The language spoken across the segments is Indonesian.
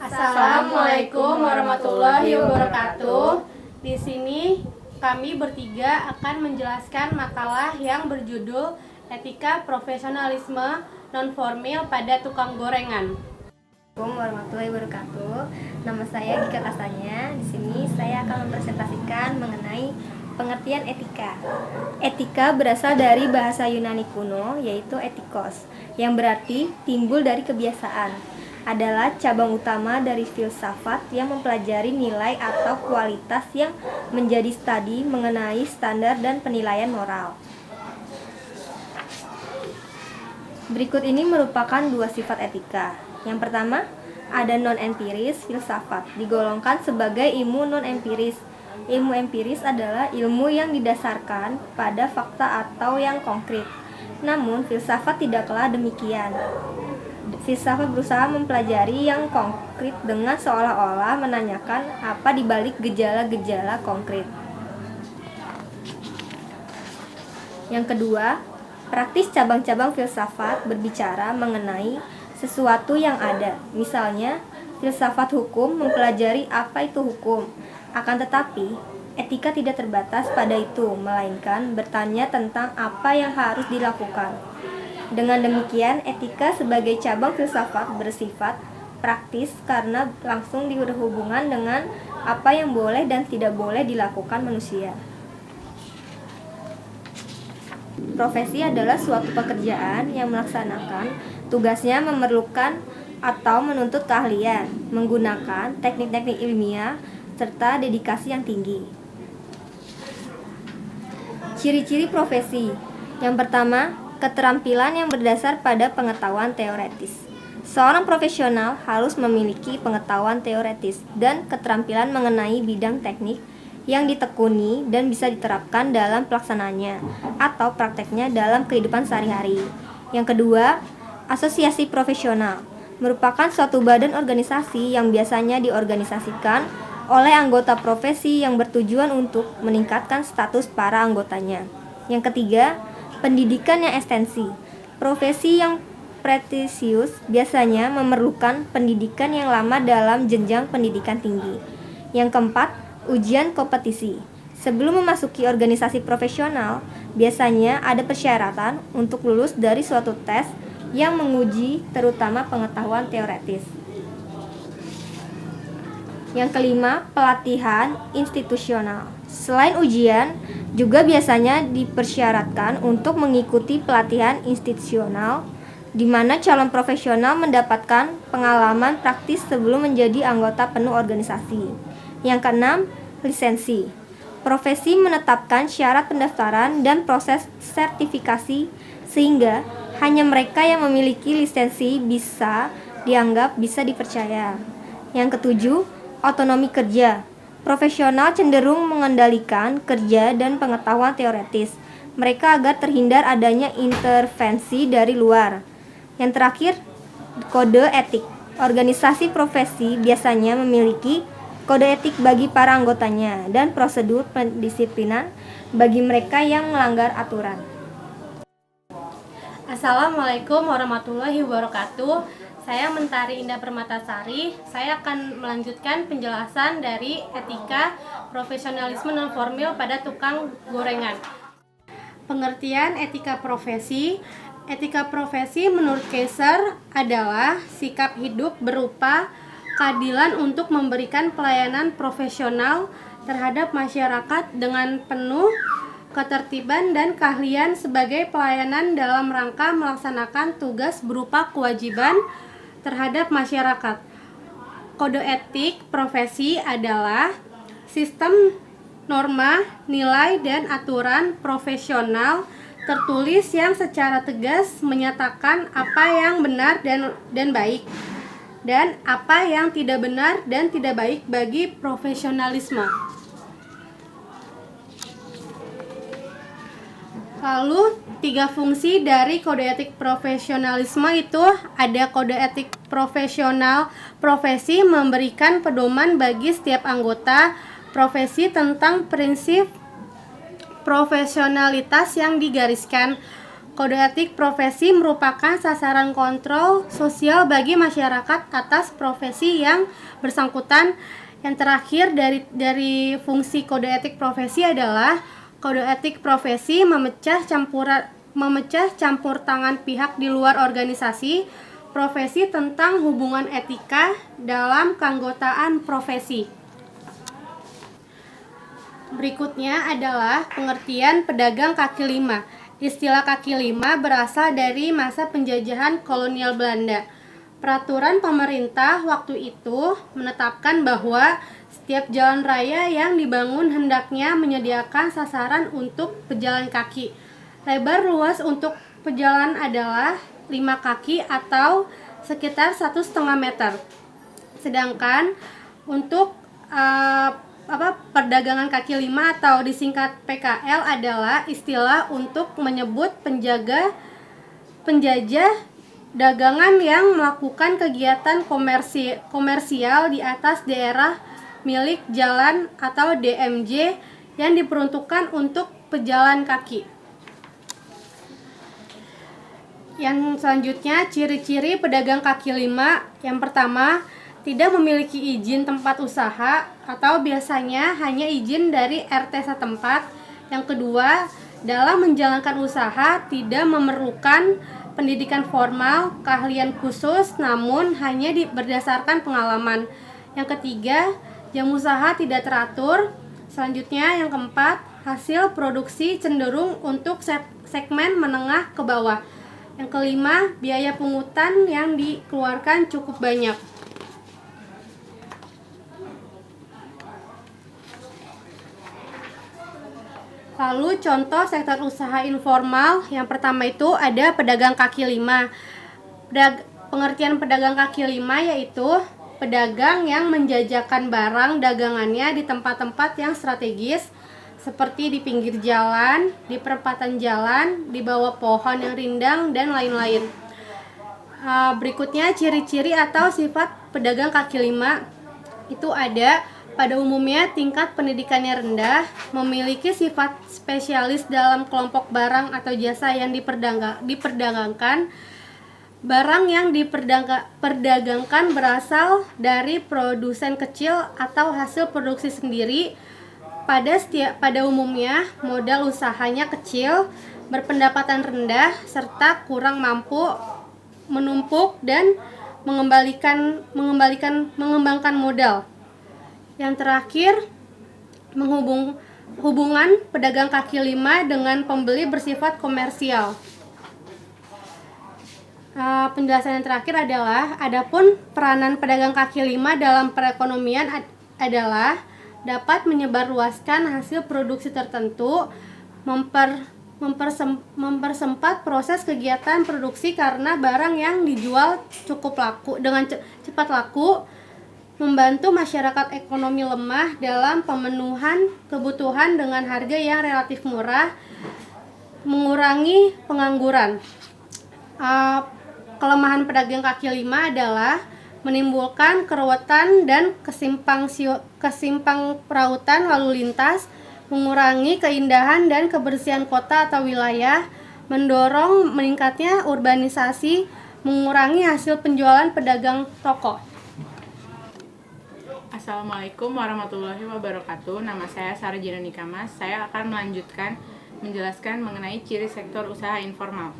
Assalamualaikum warahmatullahi wabarakatuh. Di sini kami bertiga akan menjelaskan makalah yang berjudul Etika Profesionalisme Non-Formil pada Tukang Gorengan. Assalamualaikum warahmatullahi wabarakatuh. Nama saya Gika Kasanya. Di sini saya akan mempresentasikan mengenai pengertian etika. Etika berasal dari bahasa Yunani kuno, yaitu etikos, yang berarti timbul dari kebiasaan. Adalah cabang utama dari filsafat yang mempelajari nilai atau kualitas yang menjadi studi mengenai standar dan penilaian moral. Berikut ini merupakan dua sifat etika. Yang pertama, ada non-empiris filsafat, digolongkan sebagai ilmu non-empiris. Ilmu empiris adalah ilmu yang didasarkan pada fakta atau yang konkret. Namun, filsafat tidaklah demikian. Filsafat berusaha mempelajari yang konkret dengan seolah-olah menanyakan apa di balik gejala-gejala konkret. Yang kedua, praktis cabang-cabang filsafat berbicara mengenai sesuatu yang ada. Misalnya, filsafat hukum mempelajari apa itu hukum. Akan tetapi, etika tidak terbatas pada itu, melainkan bertanya tentang apa yang harus dilakukan. Dengan demikian, etika sebagai cabang filsafat bersifat praktis karena langsung berhubungan dengan apa yang boleh dan tidak boleh dilakukan manusia. Profesi adalah suatu pekerjaan yang melaksanakan tugasnya memerlukan atau menuntut keahlian, menggunakan teknik-teknik ilmiah, serta dedikasi yang tinggi. Ciri-ciri profesi. Yang pertama, keterampilan yang berdasar pada pengetahuan teoretis. Seorang profesional harus memiliki pengetahuan teoretis dan keterampilan mengenai bidang teknik yang ditekuni dan bisa diterapkan dalam pelaksanaannya atau prakteknya dalam kehidupan sehari-hari. Yang kedua, asosiasi profesional merupakan suatu badan organisasi yang biasanya diorganisasikan oleh anggota profesi yang bertujuan untuk meningkatkan status para anggotanya. Yang ketiga, pendidikan yang ekstensi. Profesi yang prestisius biasanya memerlukan pendidikan yang lama dalam jenjang pendidikan tinggi. Yang keempat, ujian kompetisi. Sebelum memasuki organisasi profesional, biasanya ada persyaratan untuk lulus dari suatu tes yang menguji terutama pengetahuan teoretis. Yang kelima, pelatihan institusional. Selain ujian, juga biasanya dipersyaratkan untuk mengikuti pelatihan institusional, di mana calon profesional mendapatkan pengalaman praktis sebelum menjadi anggota penuh organisasi. Yang keenam, lisensi. Profesi menetapkan syarat pendaftaran dan proses sertifikasi sehingga hanya mereka yang memiliki lisensi bisa dianggap bisa dipercaya. Yang ketujuh, otonomi kerja. Profesional cenderung mengendalikan kerja dan pengetahuan teoretis mereka agar terhindar adanya intervensi dari luar. Yang terakhir, kode etik. Organisasi profesi biasanya memiliki kode etik bagi para anggotanya dan prosedur pendisiplinan bagi mereka yang melanggar aturan. Assalamualaikum warahmatullahi wabarakatuh. Saya Mentari Indah Permatasari. Saya akan melanjutkan penjelasan dari etika profesionalisme non-formil pada tukang gorengan. Pengertian etika profesi. Etika profesi menurut Kaiser adalah sikap hidup berupa keadilan untuk memberikan pelayanan profesional terhadap masyarakat dengan penuh ketertiban dan keahlian sebagai pelayanan dalam rangka melaksanakan tugas berupa kewajiban terhadap masyarakat. Kode etik profesi adalah sistem norma, nilai, dan aturan profesional tertulis yang secara tegas menyatakan apa yang benar dan baik dan apa yang tidak benar dan tidak baik bagi profesionalisme. Lalu, 3 fungsi dari kode etik profesionalisme itu ada kode etik profesional profesi memberikan pedoman bagi setiap anggota profesi tentang prinsip profesionalitas yang digariskan. Kode etik profesi merupakan sasaran kontrol sosial bagi masyarakat atas profesi yang bersangkutan. Yang terakhir dari fungsi kode etik profesi adalah kode etik profesi memecah campur tangan pihak di luar organisasi profesi tentang hubungan etika dalam keanggotaan profesi. Berikutnya adalah pengertian pedagang kaki lima. Istilah kaki lima berasal dari masa penjajahan kolonial Belanda. Peraturan pemerintah waktu itu menetapkan bahwa setiap jalan raya yang dibangun hendaknya menyediakan sasaran untuk pejalan kaki. Lebar ruas untuk pejalan adalah 5 kaki atau sekitar 1,5 meter. Sedangkan untuk perdagangan kaki lima atau disingkat PKL adalah istilah untuk menyebut penjajah dagangan yang melakukan kegiatan komersial di atas daerah milik jalan atau DMJ yang diperuntukkan untuk pejalan kaki. Yang selanjutnya, ciri-ciri pedagang kaki lima. Yang pertama, tidak memiliki izin tempat usaha atau biasanya hanya izin dari RT setempat. Yang kedua, dalam menjalankan usaha tidak memerlukan pendidikan formal, keahlian khusus, namun hanya berdasarkan pengalaman. Yang ketiga, jam usaha tidak teratur. Selanjutnya, yang keempat, hasil produksi cenderung untuk segmen menengah ke bawah. Yang kelima, biaya pungutan yang dikeluarkan cukup banyak. Lalu contoh sektor usaha informal, yang pertama itu ada pedagang kaki lima. Pengertian pedagang kaki lima yaitu pedagang yang menjajakan barang dagangannya di tempat-tempat yang strategis seperti di pinggir jalan, di perempatan jalan, di bawah pohon yang rindang, dan lain-lain. Berikutnya ciri-ciri atau sifat pedagang kaki lima itu ada: pada umumnya tingkat pendidikannya rendah, memiliki sifat spesialis dalam kelompok barang atau jasa yang diperdagangkan. Barang yang diperdagangkan berasal dari produsen kecil atau hasil produksi sendiri. Pada umumnya modal usahanya kecil, berpendapatan rendah, serta kurang mampu menumpuk dan mengembangkan modal. Yang terakhir, hubungan pedagang kaki lima dengan pembeli bersifat komersial. Penjelasan yang terakhir adalah, adapun peranan pedagang kaki lima dalam perekonomian adalah dapat menyebarluaskan hasil produksi tertentu, mempersempat proses kegiatan produksi karena barang yang dijual cukup laku dengan cepat laku, membantu masyarakat ekonomi lemah dalam pemenuhan kebutuhan dengan harga yang relatif murah, mengurangi pengangguran. Kelemahan pedagang kaki lima adalah menimbulkan keruwetan dan kesimpangperautan lalu lintas, mengurangi keindahan dan kebersihan kota atau wilayah, mendorong meningkatnya urbanisasi, mengurangi hasil penjualan pedagang toko. Assalamualaikum warahmatullahi wabarakatuh. Nama saya Sarjina Nikamas. Saya akan menjelaskan mengenai ciri sektor usaha informal.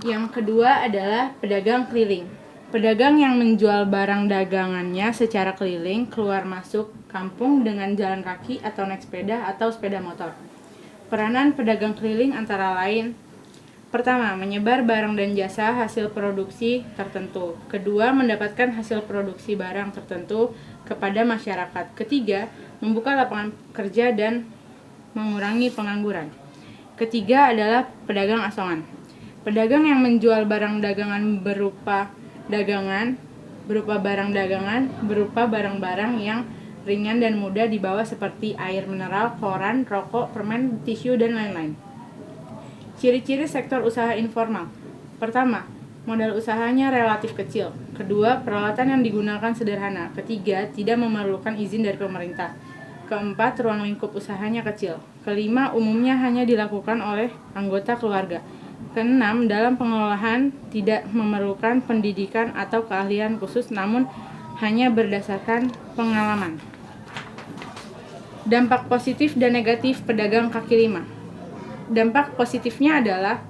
Yang kedua adalah pedagang keliling. Pedagang yang menjual barang dagangannya secara keliling, keluar masuk kampung dengan jalan kaki atau naik sepeda atau sepeda motor. Peranan pedagang keliling antara lain: pertama, menyebar barang dan jasa hasil produksi tertentu. Kedua, mendapatkan hasil produksi barang tertentu kepada masyarakat. Ketiga, membuka lapangan kerja dan mengurangi pengangguran. Ketiga adalah pedagang asongan. Pedagang yang menjual barang dagangan berupa barang-barang yang ringan dan mudah dibawa seperti air mineral, koran, rokok, permen, tisu, dan lain-lain. Ciri-ciri sektor usaha informal. Pertama, modal usahanya relatif kecil. Kedua, peralatan yang digunakan sederhana. Ketiga, tidak memerlukan izin dari pemerintah. Keempat, ruang lingkup usahanya kecil. Kelima, umumnya hanya dilakukan oleh anggota keluarga. Keenam, dalam pengelolaan tidak memerlukan pendidikan atau keahlian khusus, namun hanya berdasarkan pengalaman. Dampak positif dan negatif pedagang kaki lima. Dampak positifnya adalah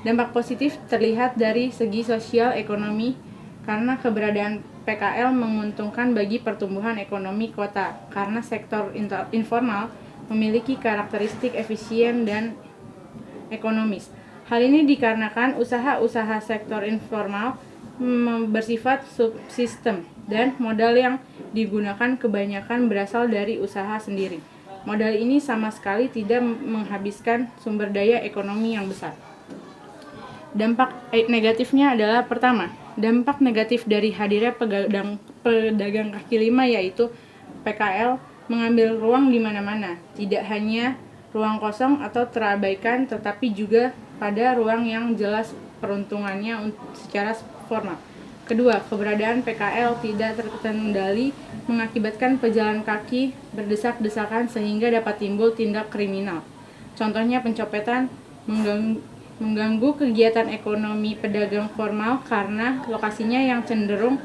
dampak positif terlihat dari segi sosial ekonomi karena keberadaan PKL menguntungkan bagi pertumbuhan ekonomi kota karena sektor informal memiliki karakteristik efisien dan ekonomis. Hal ini dikarenakan usaha-usaha sektor informal bersifat subsistem dan modal yang digunakan kebanyakan berasal dari usaha sendiri. Modal ini sama sekali tidak menghabiskan sumber daya ekonomi yang besar. Dampak negatifnya adalah pertama, dampak negatif dari hadirnya pedagang kaki lima yaitu PKL mengambil ruang di mana-mana, tidak hanya ruang kosong atau terabaikan tetapi juga pada ruang yang jelas peruntungannya secara formal. Kedua, keberadaan PKL tidak terkendali mengakibatkan pejalan kaki berdesak-desakan sehingga dapat timbul tindak kriminal. Contohnya pencopetan, mengganggu kegiatan ekonomi pedagang formal karena lokasinya yang cenderung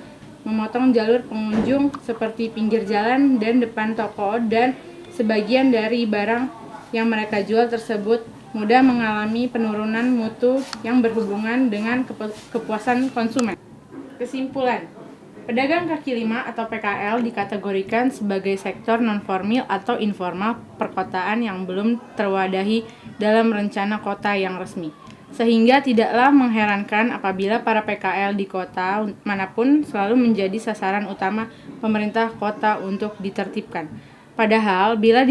memotong jalur pengunjung seperti pinggir jalan dan depan toko, dan sebagian dari barang yang mereka jual tersebut mudah mengalami penurunan mutu yang berhubungan dengan kepuasan konsumen. Kesimpulan, pedagang kaki lima atau PKL dikategorikan sebagai sektor non-formil atau informal perkotaan yang belum terwadahi dalam rencana kota yang resmi. Sehingga tidaklah mengherankan apabila para PKL di kota manapun selalu menjadi sasaran utama pemerintah kota untuk ditertibkan. Padahal bila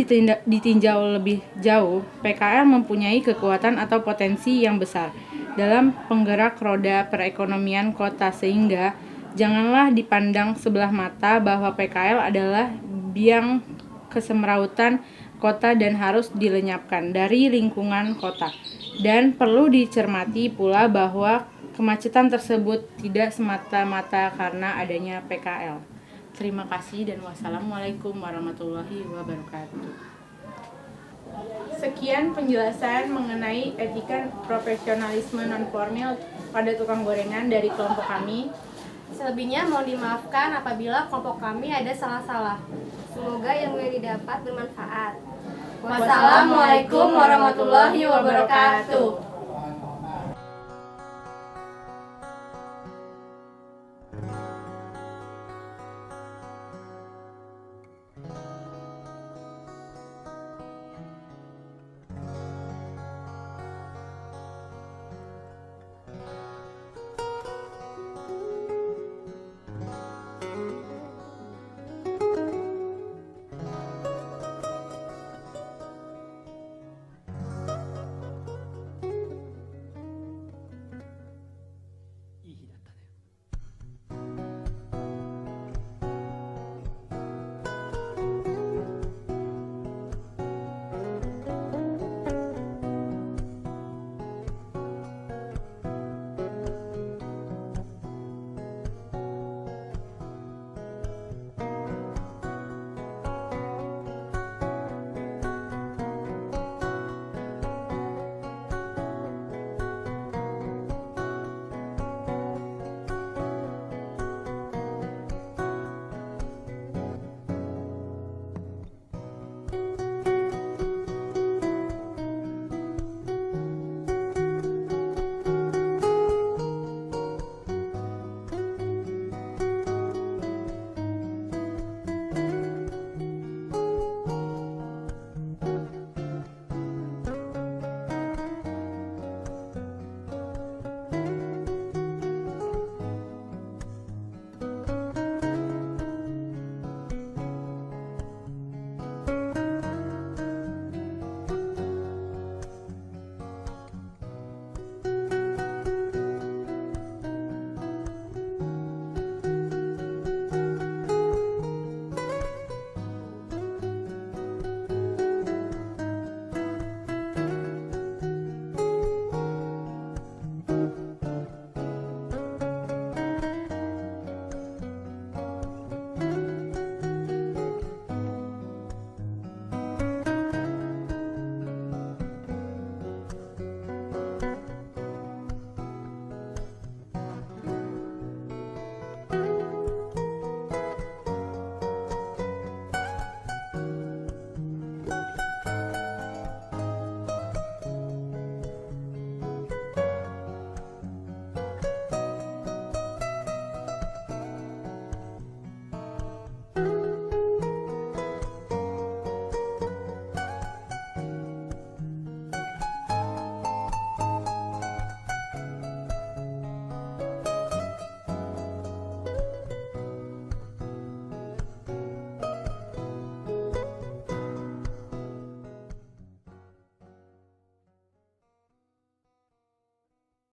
ditinjau lebih jauh, PKL mempunyai kekuatan atau potensi yang besar dalam penggerak roda perekonomian kota, sehingga janganlah dipandang sebelah mata bahwa PKL adalah biang kesemrautan kota dan harus dilenyapkan dari lingkungan kota. Dan perlu dicermati pula bahwa kemacetan tersebut tidak semata-mata karena adanya PKL. Terima kasih dan wassalamualaikum warahmatullahi wabarakatuh. Sekian penjelasan mengenai etika profesionalisme non-formil pada tukang gorengan dari kelompok kami. Selebihnya mohon dimaafkan apabila kelompok kami ada salah-salah. Semoga ilmu yang didapat bermanfaat. Wassalamualaikum warahmatullahi wabarakatuh.